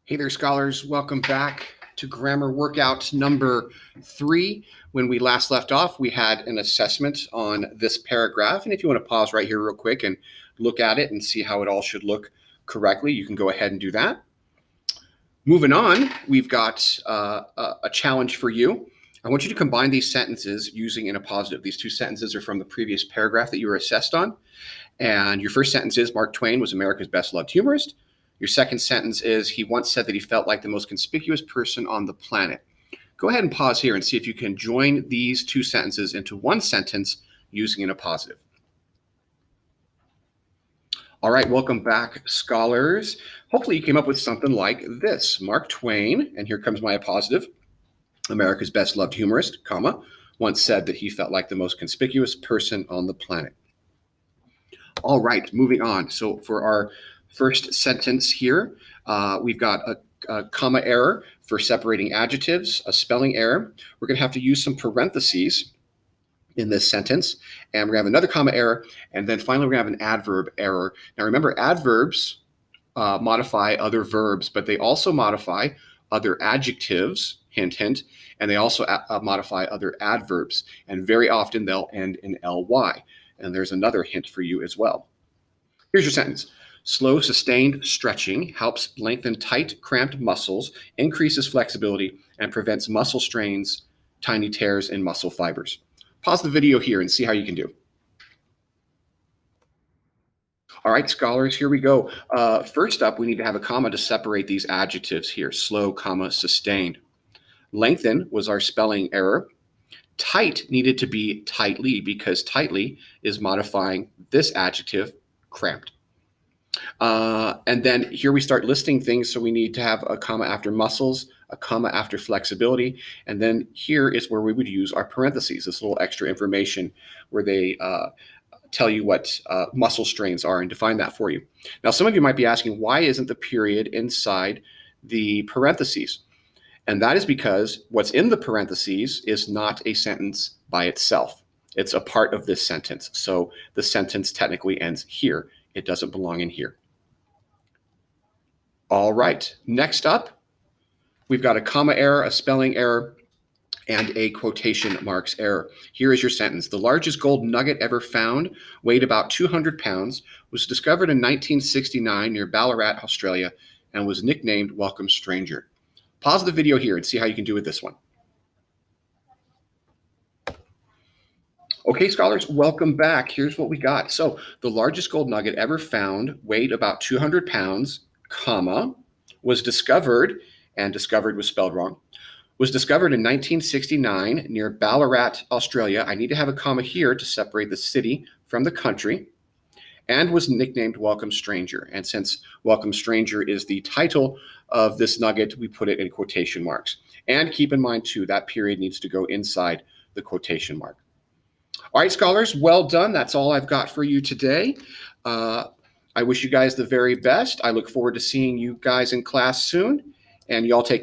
Hey there, scholars. Welcome back to grammar workout number 3. When we last left off, we had an assessment on this paragraph. And if you want to pause right here real quick and look at it and see how it all should look correctly, you can go ahead and do that. Moving on, we've got a challenge for you. I want you to combine these sentences using in a positive. These two sentences are from the previous paragraph that you were assessed on. And your first sentence is Mark Twain was America's best loved humorist. Your second sentence is he once said that he felt like the most conspicuous person on the planet. Go ahead and pause here and see if you can join these two sentences into one sentence using in a positive. All right, welcome back, scholars. Hopefully you came up with something like this. Mark Twain, and here comes my positive, America's best loved humorist, comma, once said that he felt like the most conspicuous person on the planet. All right, moving on. So for our first sentence here, we've got a comma error for separating adjectives, a spelling error. We're going to have to use some parentheses in this sentence, and we're going to have another comma error, and then finally we're going to have an adverb error. Now remember, adverbs modify other verbs, but they also modify other adjectives, hint, hint, and they also modify other adverbs, and very often they'll end in ly. And there's another hint for you as well. Here's your sentence. Slow, sustained stretching helps lengthen tight, cramped muscles, increases flexibility, and prevents muscle strains, tiny tears in muscle fibers. Pause the video here and see how you can do. All right, scholars, here we go. First up, we need to have a comma to separate these adjectives here. Slow, comma, sustained. Lengthen was our spelling error. Tight needed to be tightly because tightly is modifying this adjective, cramped. And then here we start listing things. So we need to have a comma after muscles, a comma after flexibility. And then here is where we would use our parentheses, this little extra information where they tell you what muscle strains are and define that for you. Now, some of you might be asking, why isn't the period inside the parentheses? And that is because what's in the parentheses is not a sentence by itself. It's a part of this sentence. So the sentence technically ends here. It doesn't belong in here. All right, next up, we've got a comma error, a spelling error, and a quotation marks error. Here is your sentence. The largest gold nugget ever found, weighed about 200 pounds, was discovered in 1969 near Ballarat, Australia, and was nicknamed Welcome Stranger. Pause the video here and see how you can do with this one. Okay, scholars, welcome back. Here's what we got. So the largest gold nugget ever found, weighed about 200 pounds, comma, was discovered, and discovered was spelled wrong, was discovered in 1969 near Ballarat, Australia. I need to have a comma here to separate the city from the country, and was nicknamed Welcome Stranger. And since Welcome Stranger is the title of this nugget, we put it in quotation marks. And keep in mind, too, that period needs to go inside the quotation mark. All right, scholars, well done. That's all I've got for you today. I wish you guys the very best. I look forward to seeing you guys in class soon, and y'all take care.